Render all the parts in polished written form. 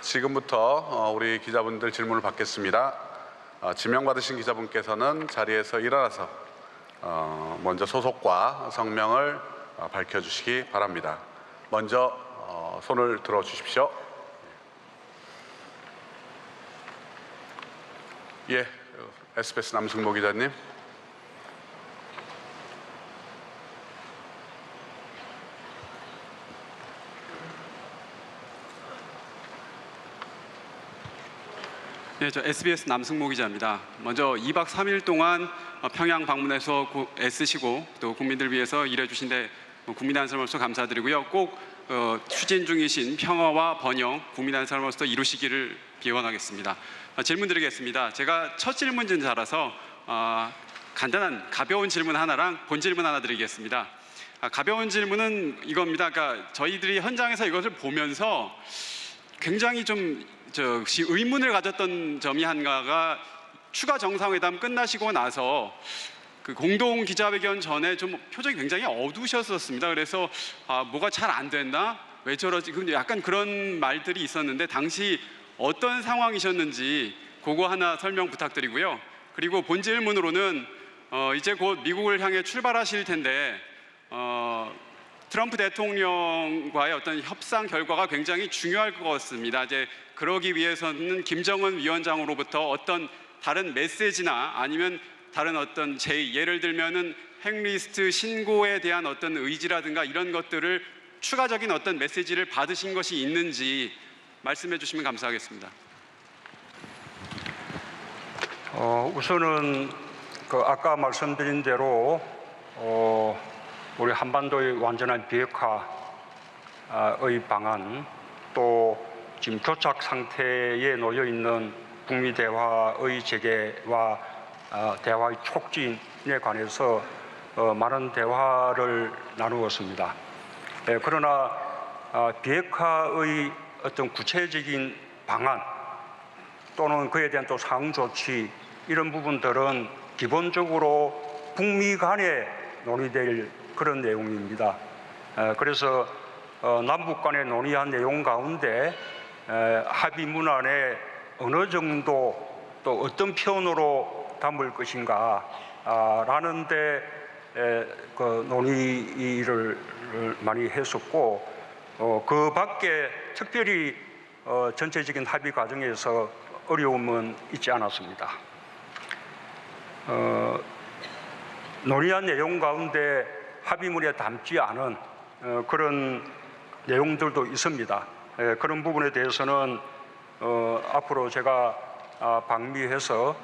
지금부터 우리 기자분들 질문을 받겠습니다. 지명받으신 기자분께서는 자리에서 일어나서 먼저 소속과 성명을 밝혀주시기 바랍니다. 먼저 손을 들어주십시오. 예, SBS 남승모 기자님. 네, 저 SBS 남승모 기자입니다. 먼저 2박 3일 동안 평양 방문해서 애쓰시고 또 국민들 위해서 일해주신데 국민의 한 사람으로서 감사드리고요. 꼭 추진 중이신 평화와 번영, 국민의 한 사람으로서 이루시기를 기원하겠습니다. 질문 드리겠습니다. 제가 첫 질문자라서 간단한 가벼운 질문 하나랑 본 질문 하나 드리겠습니다. 가벼운 질문은 이겁니다. 그러니까 저희들이 현장에서 이것을 보면서 굉장히 좀 의문을 가졌던 점이 하나가 추가 정상회담 끝나시고 나서 그 공동 기자회견 전에 좀 표정이 굉장히 어두우셨었습니다. 그래서 뭐가 잘 안 됐나? 왜 저러지? 약간 그런 말들이 있었는데 당시 어떤 상황이셨는지 그거 하나 설명 부탁드리고요. 그리고 본 질문으로는 이제 곧 미국을 향해 출발하실 텐데 트럼프 대통령과의 어떤 협상 결과가 굉장히 중요할 것 같습니다. 이제 그러기 위해서는 김정은 위원장으로부터 어떤 다른 메시지나 아니면 다른 어떤 예를 들면은 핵리스트 신고에 대한 어떤 의지라든가 이런 것들을 추가적인 어떤 메시지를 받으신 것이 있는지 말씀해 주시면 감사하겠습니다. 우선은 아까 말씀드린 대로 우리 한반도의 완전한 비핵화의 방안, 또 지금 교착 상태에 놓여 있는 북미 대화의 재개와 대화의 촉진에 관해서 많은 대화를 나누었습니다. 그러나 비핵화의 어떤 구체적인 방안 또는 그에 대한 또 상응 조치 이런 부분들은 기본적으로 북미 간에 논의될 그런 내용입니다. 그래서 남북 간에 논의한 내용 가운데 합의 문안에 어느 정도 또 어떤 표현으로 담을 것인가 라는 데 논의를 많이 했었고 그 밖에 특별히 전체적인 합의 과정에서 어려움은 있지 않았습니다. 논의한 내용 가운데 합의문에 담지 않은 그런 내용들도 있습니다. 그런 부분에 대해서는 앞으로 제가 방미해서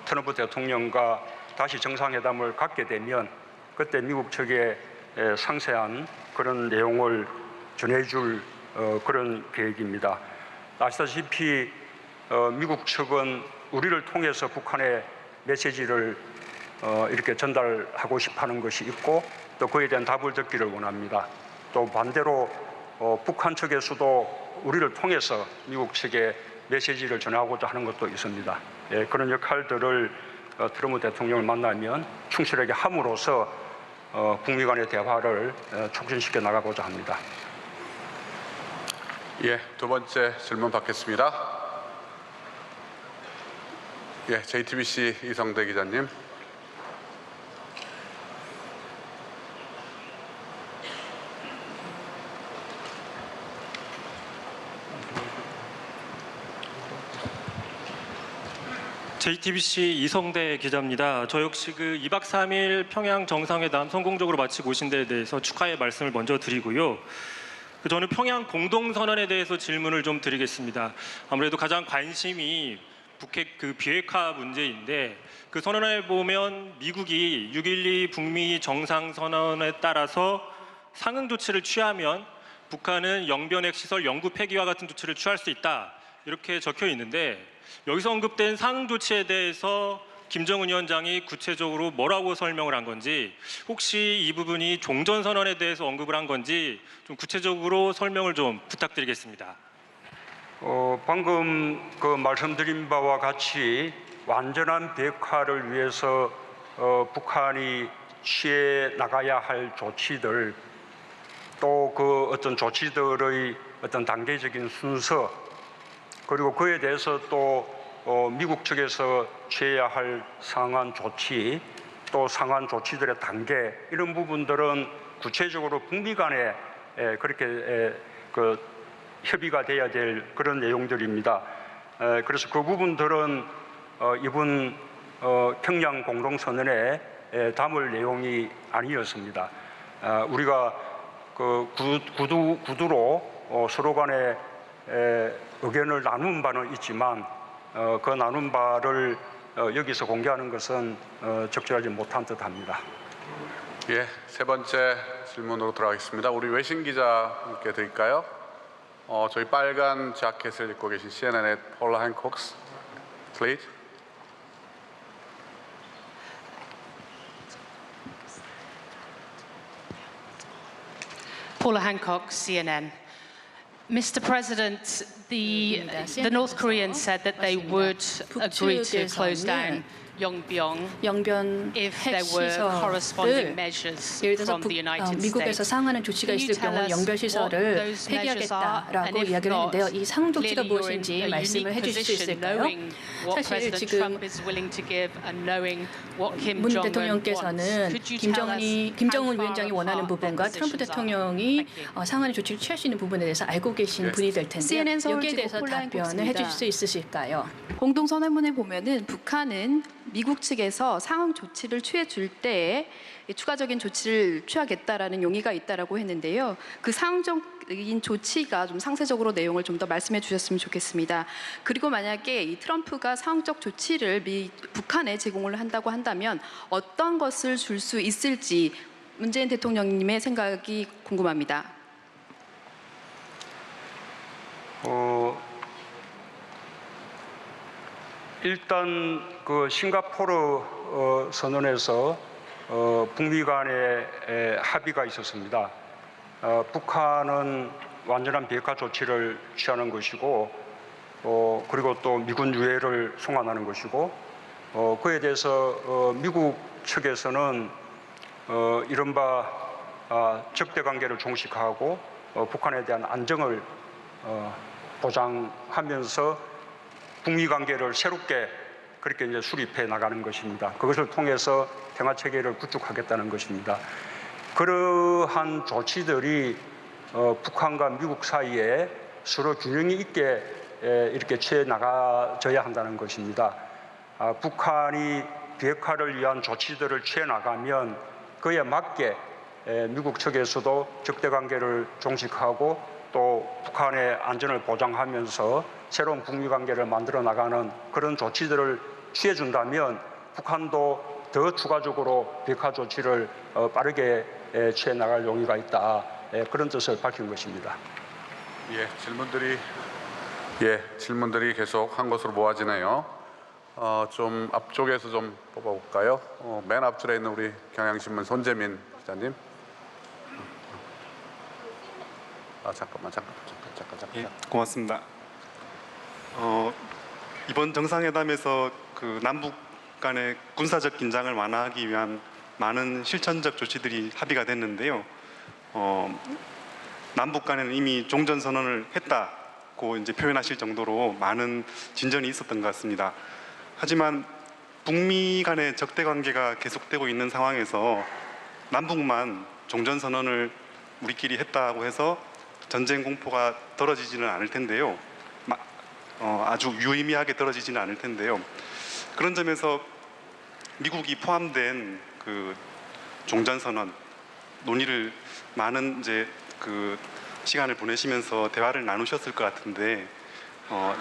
트럼프 대통령과 다시 정상회담을 갖게 되면 그때 미국 측에 상세한 그런 내용을 전해줄 그런 계획입니다. 아시다시피 미국 측은 우리를 통해서 북한의 메시지를 이렇게 전달하고 싶어하는 것이 있고 또 그에 대한 답을 듣기를 원합니다. 또 반대로 북한 측에서도 우리를 통해서 미국 측에 메시지를 전하고자 하는 것도 있습니다. 그런 역할들을 트럼프 대통령을 만나면 충실하게 함으로써 북미 간의 대화를 촉진시켜 나가고자 합니다. 예, 두 번째 질문 받겠습니다. 예, JTBC 이성대 기자님. JTBC 이성대 기자입니다. 저 역시 2박 3일 평양 정상회담 성공적으로 마치고 오신 데에 대해서 축하의 말씀을 먼저 드리고요. 저는 평양 공동선언에 대해서 질문을 좀 드리겠습니다. 아무래도 가장 관심이 북핵 비핵화 문제인데 그 선언에 보면 미국이 6.12 북미 정상선언에 따라서 상응 조치를 취하면 북한은 영변핵 시설 영구 폐기와 같은 조치를 취할 수 있다 이렇게 적혀 있는데 여기서 언급된 상응 조치에 대해서 김정은 위원장이 구체적으로 뭐라고 설명을 한 건지 혹시 이 부분이 종전선언에 대해서 언급을 한 건지 좀 구체적으로 설명을 좀 부탁드리겠습니다. 방금 말씀드린 바와 같이 완전한 비핵화를 위해서 북한이 취해 나가야 할 조치들 또 어떤 조치들의 어떤 단계적인 순서 그리고 그에 대해서 또 미국 측에서 취해야 할 상한 조치, 또 상한 조치들의 단계, 이런 부분들은 구체적으로 북미 간에 그렇게 그 협의가 돼야 될 그런 내용들입니다. 그래서 그 부분들은 이번 평양 공동선언에 담을 내용이 아니었습니다. 우리가 그 구두로 서로 간에 의견을 나눈 바는 있지만 그 나눈 바를 여기서 공개하는 것은 적절하지 못한 듯합니다. 예, 세 번째 질문으로 들어가겠습니다. 우리 외신 기자분께 드릴까요? 저희 빨간 자켓을 입고 계신 CNN의 폴라 행콕스, please. Paula Hancock, CNN. Mr. President, the North Koreans said that they would agree to close down Yongbyon 영변 if there were corresponding 핵시설을 measures 예를 들어서 from the United 미국에서 States. 상응하는 조치가 Can you 있을 tell 경우 us 영변 what 시설을 those measures are? And 폐기하겠다라고 if 이야기를 not, 했는데요. 이 상응 조치가 clearly you're in 무엇인지 a 말씀을 unique 해주실 수 position 있을까요? knowing what 사실 President 지금 Trump is willing to give and knowing what Kim 문 Jong-un wants. 대통령께서는 Could you tell us 김정은 how 위원장이 far 원하는 apart their 부분과 트럼프 positions are? 대통령이 Thank you. 상하는 조치를 취할 수 있는 부분에 대해서 알고 계신 분이 될 텐데요. CNN 서울 여기에 지구 대해서 폴라 답변을 행콕스입니다. 해주실 수 있으실까요? 공동선언문에 보면은 북한은 미국 측에서 상응 조치를 취해 줄 때에 추가적인 조치를 취하겠다라는 용의가 있다라고 했는데요. 그 상응적인 조치가 좀 상세적으로 내용을 좀 더 말씀해 주셨으면 좋겠습니다. 그리고 만약에 이 트럼프가 상응적 조치를 북한에 제공을 한다고 한다면 어떤 것을 줄 수 있을지 문재인 대통령님의 생각이 궁금합니다. 일단 그 싱가포르 선언에서 북미 간의 합의가 있었습니다. 북한은 완전한 비핵화 조치를 취하는 것이고, 그리고 또 미군 유해를 송환하는 것이고, 그에 대해서 미국 측에서는 이른바 적대 관계를 종식하고 북한에 대한 안정을 보장하면서 북미 관계를 새롭게 그렇게 이제 수립해 나가는 것입니다. 그것을 통해서 평화 체계를 구축하겠다는 것입니다. 그러한 조치들이 북한과 미국 사이에 서로 균형이 있게 이렇게 취해 나가져야 한다는 것입니다. 북한이 비핵화를 위한 조치들을 취해 나가면 그에 맞게 미국 측에서도 적대 관계를 종식하고 또 북한의 안전을 보장하면서 새로운 북미 관계를 만들어 나가는 그런 조치들을 취해 준다면 북한도 더 추가적으로 비핵화 조치를 빠르게 취해 나갈 용의가 있다. 그런 뜻을 밝힌 것입니다. 질문들이 계속 한 것으로 모아지네요. 좀 앞쪽에서 좀 뽑아볼까요? 맨 앞줄에 있는 우리 경향신문 손재민 기자님. 잠깐만. 예, 고맙습니다. 이번 정상회담에서 그 남북 간의 군사적 긴장을 완화하기 위한 많은 실천적 조치들이 합의가 됐는데요. 남북 간에는 이미 종전 선언을 했다고 이제 표현하실 정도로 많은 진전이 있었던 것 같습니다. 하지만 북미 간의 적대 관계가 계속되고 있는 상황에서 남북만 종전 선언을 우리끼리 했다고 해서 전쟁 공포가 떨어지지는 않을 텐데요. 아주 유의미하게 떨어지지는 않을 텐데요. 그런 점에서 미국이 포함된 그 종전선언 논의를 많은 이제 그 시간을 보내시면서 대화를 나누셨을 것 같은데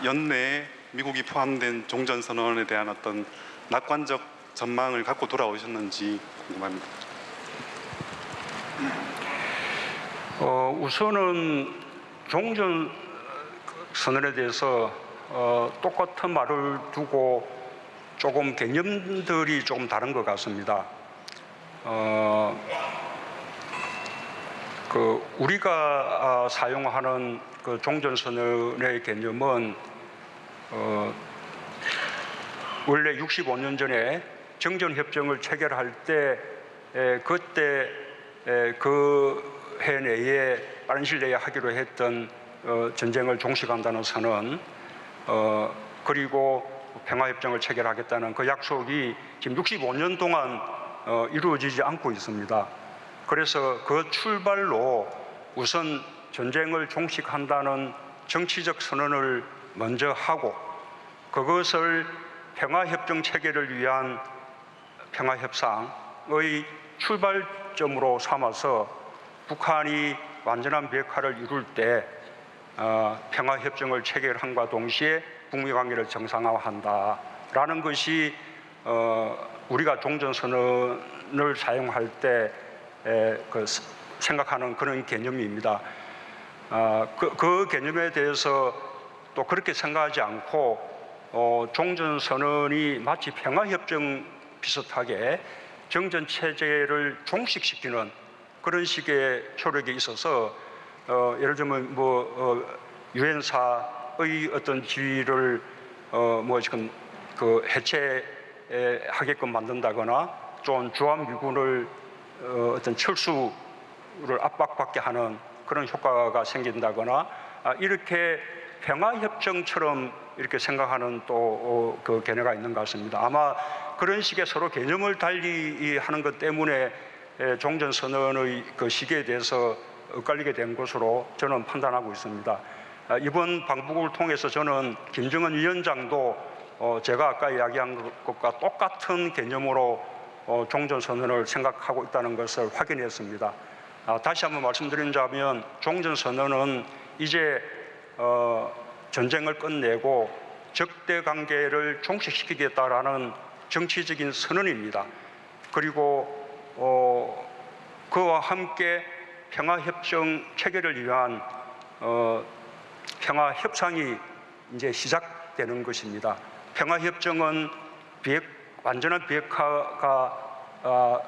연내에 미국이 포함된 종전선언에 대한 어떤 낙관적 전망을 갖고 돌아오셨는지 궁금합니다. 우선은 종전 선언에 대해서 똑같은 말을 두고 조금 개념들이 조금 다른 것 같습니다. 우리가 사용하는 그 종전 선언의 개념은 원래 65년 전에 정전 협정을 체결할 때 그때 그 해 내에 빠른 시일 내에 하기로 했던 전쟁을 종식한다는 선언, 그리고 평화협정을 체결하겠다는 그 약속이 지금 65년 동안 이루어지지 않고 있습니다. 그래서 그 출발로 우선 전쟁을 종식한다는 정치적 선언을 먼저 하고 그것을 평화협정 체결을 위한 평화협상의 출발점으로 삼아서 북한이 완전한 비핵화를 이룰 때 평화협정을 체결함과 동시에 북미 관계를 정상화한다라는 것이 우리가 종전선언을 사용할 때 생각하는 그런 개념입니다. 그 개념에 대해서 또 그렇게 생각하지 않고 종전선언이 마치 평화협정 비슷하게 정전체제를 종식시키는 그런 식의 효력이 있어서 예를 들면 유엔사의 어떤 지위를 지금 해체하게끔 만든다거나 좀 주한미군을 어떤 철수를 압박받게 하는 그런 효과가 생긴다거나 이렇게 평화협정처럼 이렇게 생각하는 또 그 견해가 있는 것 같습니다. 아마 그런 식의 서로 개념을 달리 하는 것 때문에 종전선언의 그 시기에 대해서 엇갈리게 된 것으로 저는 판단하고 있습니다. 이번 방북을 통해서 저는 김정은 위원장도 제가 아까 이야기한 것과 똑같은 개념으로 종전선언을 생각하고 있다는 것을 확인했습니다. 다시 한번 말씀드리자면 종전선언은 이제 전쟁을 끝내고 적대 관계를 종식시키겠다라는 정치적인 선언입니다. 그리고 그와 함께 평화협정 체결을 위한 평화협상이 이제 시작되는 것입니다. 평화협정은 완전한 비핵화가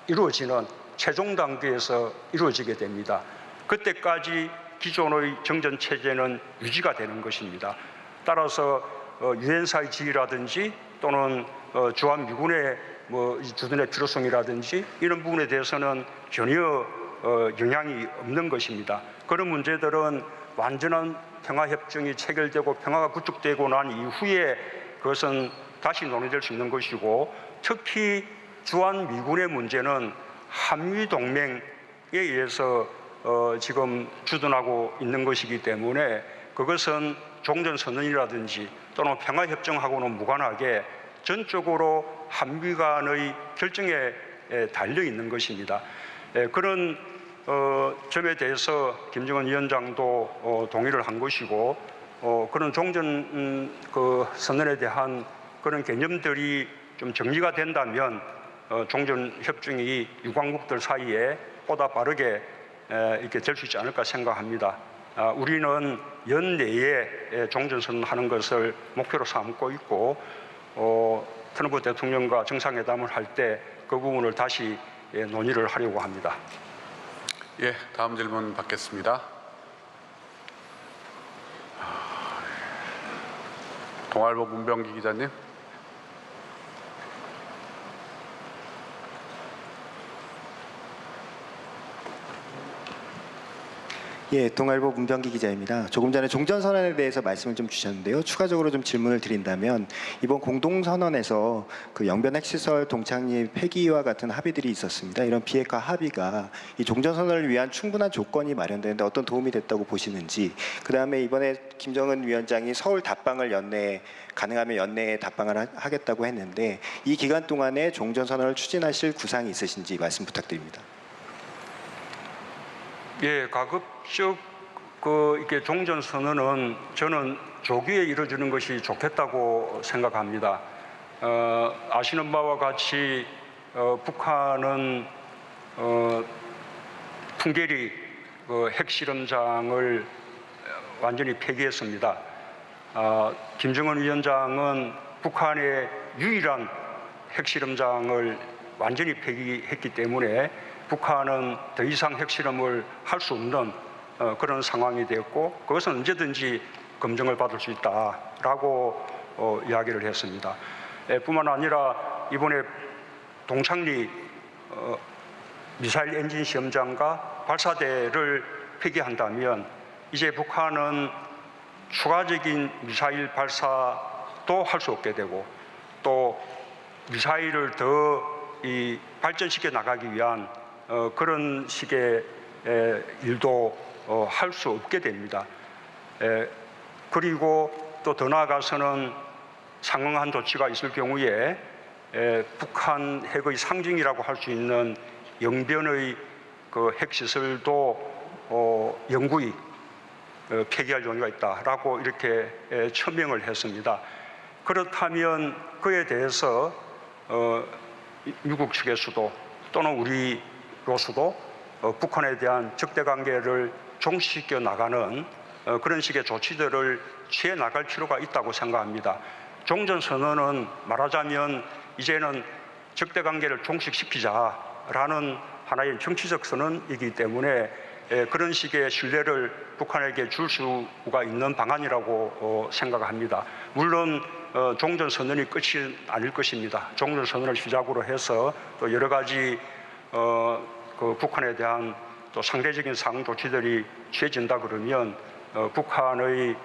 이루어지는 최종 단계에서 이루어지게 됩니다. 그때까지 기존의 정전체제는 유지가 되는 것입니다. 따라서 유엔사의 지위라든지 또는 주한미군의 주둔의 필요성이라든지 이런 부분에 대해서는 전혀 영향이 없는 것입니다. 그런 문제들은 완전한 평화협정이 체결되고 평화가 구축되고 난 이후에 그것은 다시 논의될 수 있는 것이고 특히 주한미군의 문제는 한미동맹에 의해서 지금 주둔하고 있는 것이기 때문에 그것은 종전선언이라든지 또는 평화협정하고는 무관하게 전적으로 한미 간의 결정에 달려 있는 것입니다. 그런 점에 대해서 김정은 위원장도 동의를 한 것이고 그런 종전 선언에 대한 그런 개념들이 좀 정리가 된다면 종전협정이 유관국들 사이에 보다 빠르게 이렇게 될 수 있지 않을까 생각합니다. 우리는 연내에 종전선언하는 것을 목표로 삼고 있고 트럼프 대통령과 정상회담을 할 때 그 부분을 다시 논의를 하려고 합니다. 예, 다음 질문 받겠습니다. 동아일보 문병기 기자님. 예, 동아일보 문병기 기자입니다. 조금 전에 종전선언에 대해서 말씀을 좀 주셨는데요. 추가적으로 좀 질문을 드린다면 이번 공동선언에서 그 영변 핵시설 동창립 폐기와 같은 합의들이 있었습니다. 이런 비핵화 합의가 이 종전선언을 위한 충분한 조건이 마련되는데 어떤 도움이 됐다고 보시는지, 그다음에 이번에 김정은 위원장이 서울 답방을 가능하면 연내에 답방을 하겠다고 했는데 이 기간 동안에 종전선언을 추진하실 구상이 있으신지 말씀 부탁드립니다. 예, 가급적 이렇게 종전선언은 저는 조기에 이루어지는 것이 좋겠다고 생각합니다. 아시는 바와 같이 북한은 풍계리 핵실험장을 완전히 폐기했습니다. 김정은 위원장은 북한의 유일한 핵실험장을 완전히 폐기했기 때문에 북한은 더 이상 핵실험을 할 수 없는 그런 상황이 되었고 그것은 언제든지 검증을 받을 수 있다라고 이야기를 했습니다. 뿐만 아니라 이번에 동창리 미사일 엔진 시험장과 발사대를 폐기한다면 이제 북한은 추가적인 미사일 발사도 할 수 없게 되고 또 미사일을 더 발전시켜 나가기 위한 그런 식의 일도 할 수 없게 됩니다. 그리고 또 더 나아가서는 상응한 조치가 있을 경우에 북한 핵의 상징이라고 할 수 있는 영변의 그 핵시설도 영구히 폐기할 용의가 있다라고 이렇게 천명을 했습니다. 그렇다면 그에 대해서 미국 측에서도 또는 우리로서도 북한에 대한 적대관계를 종식시켜 나가는 그런 식의 조치들을 취해 나갈 필요가 있다고 생각합니다. 종전선언은 말하자면 이제는 적대관계를 종식시키자라는 하나의 정치적 선언이기 때문에 그런 식의 신뢰를 북한에게 줄 수가 있는 방안이라고 생각합니다. 물론 종전선언이 끝이 아닐 것입니다. 종전선언을 시작으로 해서 또 여러 가지 그 북한에 대한 또 상대적인 상응 조치들이 취해진다 그러면 북한의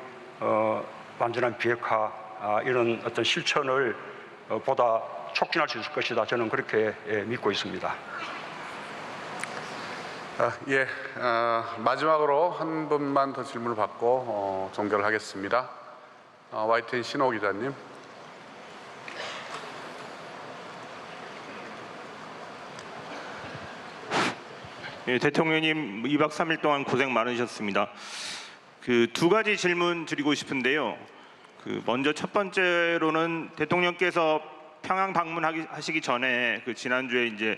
완전한 비핵화 이런 어떤 실천을 보다 촉진할 수 있을 것이다. 저는 그렇게 믿고 있습니다. 마지막으로 한 분만 더 질문을 받고 종결을 하겠습니다. YTN 신호 기자님. 예, 대통령님 2박 3일 동안 고생 많으셨습니다. 그 두 가지 질문 드리고 싶은데요. 먼저 첫 번째로는 대통령께서 평양 방문하시기 전에 지난주에 이제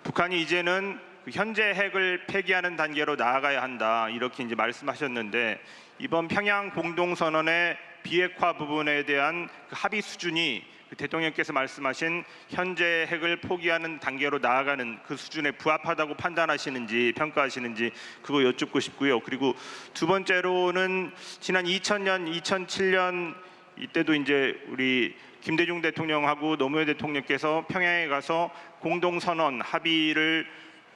북한이 이제는 현재 핵을 폐기하는 단계로 나아가야 한다 이렇게 이제 말씀하셨는데 이번 평양 공동선언의 비핵화 부분에 대한 합의 수준이 대통령께서 말씀하신 현재 핵을 포기하는 단계로 나아가는 그 수준에 부합하다고 판단하시는지 평가하시는지 그거 여쭙고 싶고요. 그리고 두 번째로는 지난 2000년, 2007년 이때도 이제 우리 김대중 대통령하고 노무현 대통령께서 평양에 가서 공동선언 합의를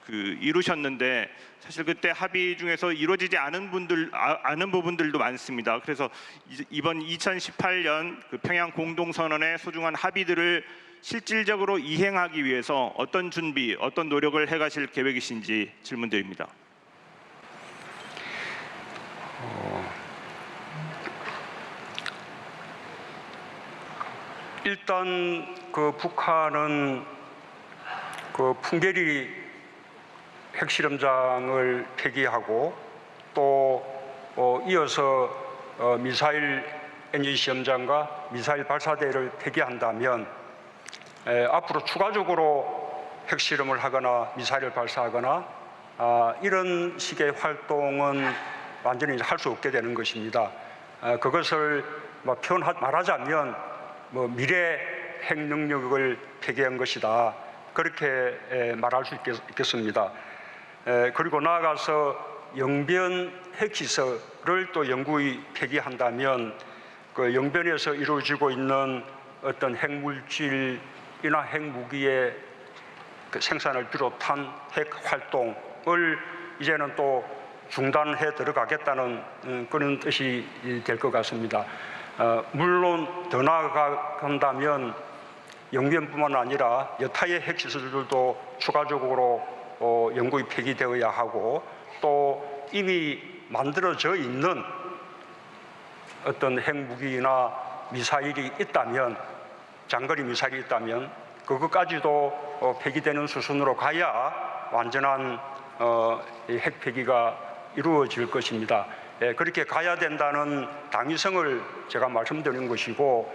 이루셨는데 사실 그때 합의 중에서 이루어지지 않은 부분들도 많습니다. 그래서 이번 2018년 평양 공동선언의 소중한 합의들을 실질적으로 이행하기 위해서 어떤 준비, 어떤 노력을 해가실 계획이신지 질문드립니다. 일단 북한은 풍계리 핵실험장을 폐기하고 또 이어서 미사일 엔진 시험장과 미사일 발사대를 폐기한다면 앞으로 추가적으로 핵실험을 하거나 미사일을 발사하거나 이런 식의 활동은 완전히 할 수 없게 되는 것입니다. 그것을 말하자면 미래 핵 능력을 폐기한 것이다. 그렇게 말할 수 있겠습니다. 그리고 나아가서 영변 핵시설을 또 영구히 폐기한다면 그 영변에서 이루어지고 있는 어떤 핵물질이나 핵무기의 생산을 비롯한 핵 활동을 이제는 또 중단해 들어가겠다는 그런 뜻이 될 것 같습니다. 물론 더 나아간다면 영변뿐만 아니라 여타의 핵시설들도 추가적으로 영구히 폐기되어야 하고 또 이미 만들어져 있는 어떤 핵무기나 미사일이 있다면 장거리 미사일이 있다면 그것까지도 폐기되는 수준으로 가야 완전한 핵 폐기가 이루어질 것입니다. 그렇게 가야 된다는 당위성을 제가 말씀드린 것이고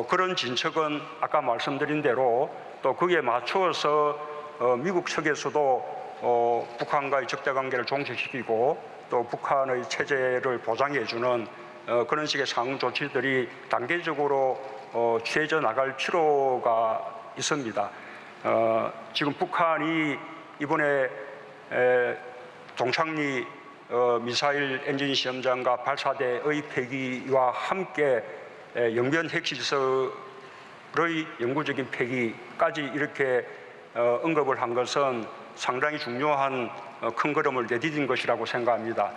그런 진척은 아까 말씀드린 대로 또 거기에 맞추어서 미국 측에서도 북한과의 적대관계를 종식시키고 또 북한의 체제를 보장해주는 그런 식의 상응 조치들이 단계적으로 취해져 나갈 필요가 있습니다. 지금 북한이 이번에 동창리 미사일 엔진 시험장과 발사대의 폐기와 함께 영변 핵시설의 영구적인 폐기까지 이렇게 언급을 한 것은 상당히 중요한 큰 걸음을 내디딘 것이라고 생각합니다.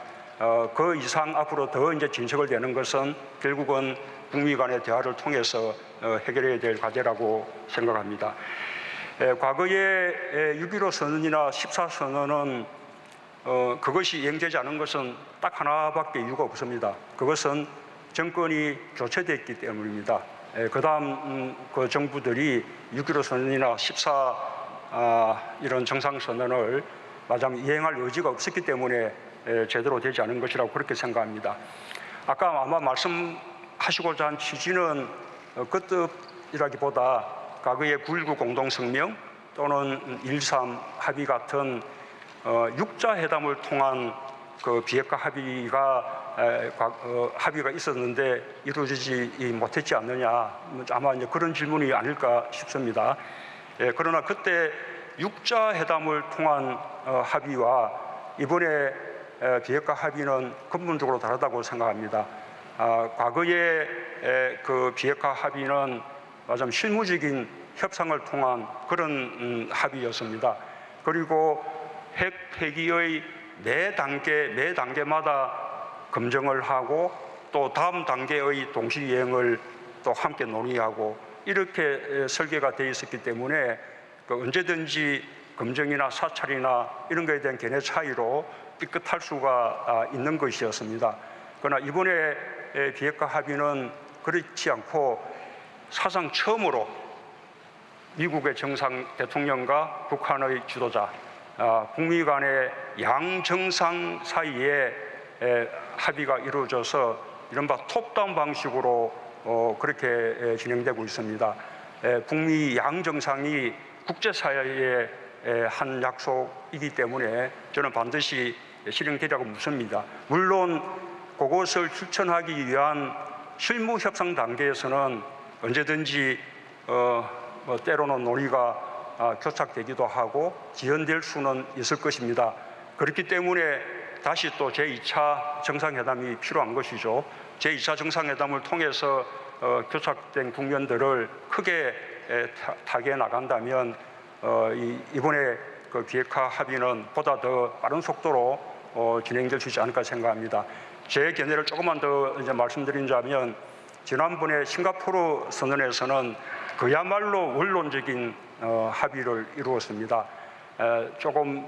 그 이상 앞으로 더 이제 진척을 되는 것은 결국은 북미 간의 대화를 통해서 해결해야 될 과제라고 생각합니다. 과거에 6.15 선언이나 14선언은 그것이 이행되지 않은 것은 딱 하나밖에 이유가 없습니다. 그것은 정권이 교체됐기 때문입니다. 그 다음 그 정부들이 6.15 선언이나 14 이런 정상선언을 마땅히 이행할 의지가 없었기 때문에 제대로 되지 않은 것이라고 그렇게 생각합니다. 아까 아마 말씀하시고자 한 취지는 그 뜻이라기보다 과거의 9.19 공동성명 또는 1.3 합의 같은 6자 회담을 통한 그 비핵화 합의가 있었는데 이루어지지 못했지 않느냐, 아마 이제 그런 질문이 아닐까 싶습니다. 그러나 그때 6자 회담을 통한 합의와 이번에 비핵화 합의는 근본적으로 다르다고 생각합니다. 과거의 그 비핵화 합의는 좀 실무적인 협상을 통한 그런 합의였습니다. 그리고 핵 폐기의 매 단계마다 검증을 하고 또 다음 단계의 동시 이행을 또 함께 논의하고 이렇게 설계가 되어 있었기 때문에 언제든지 검증이나 사찰이나 이런 것에 대한 견해 차이로 삐끗할 수가 있는 것이었습니다. 그러나 이번에 비핵화 합의는 그렇지 않고 사상 처음으로 미국의 정상 대통령과 북한의 지도자, 북미 간의 양정상 사이에 합의가 이루어져서 이른바 톱다운 방식으로 그렇게 진행되고 있습니다. 북미 양정상이 국제사회의 한 약속이기 때문에 저는 반드시 실행되리라고 믿습니다. 물론 그것을 실천하기 위한 실무 협상 단계에서는 언제든지 때로는 논의가 교착되기도 하고 지연될 수는 있을 것입니다. 그렇기 때문에 다시 또 제2차 정상회담이 필요한 것이죠. 제2차 정상회담을 통해서 교착된 국면들을 크게 타개해 나간다면 이번에 그 비핵화 합의는 보다 더 빠른 속도로 진행될 수 있지 않을까 생각합니다. 제 견해를 조금만 더 이제 말씀드리자면 지난번에 싱가포르 선언에서는 그야말로 원론적인 합의를 이루었습니다. 조금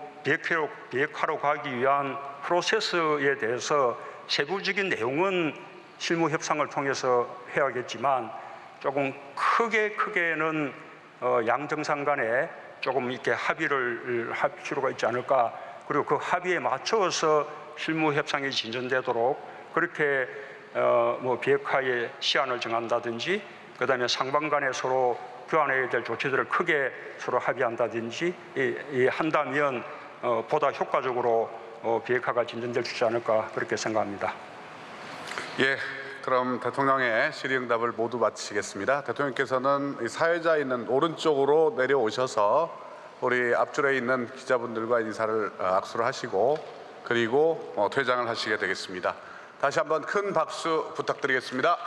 비핵화로 가기 위한 프로세스에 대해서 세부적인 내용은 실무 협상을 통해서 해야겠지만 조금 크게는 양정상 간에 조금 이렇게 합의를 할 필요가 있지 않을까. 그리고 그 합의에 맞춰서 실무 협상이 진전되도록 그렇게 비핵화의 시한을 정한다든지 그다음에 상방 간에 서로 교환해야 될 조치들을 크게 서로 합의한다든지 한다면 보다 효과적으로 비핵화가 진전될 수 있지 않을까 그렇게 생각합니다. 예, 그럼 대통령의 질의응답을 모두 마치겠습니다. 대통령께서는 사회자에 있는 오른쪽으로 내려오셔서 우리 앞줄에 있는 기자분들과 인사를 악수를 하시고 그리고 퇴장을 하시게 되겠습니다. 다시 한번 큰 박수 부탁드리겠습니다.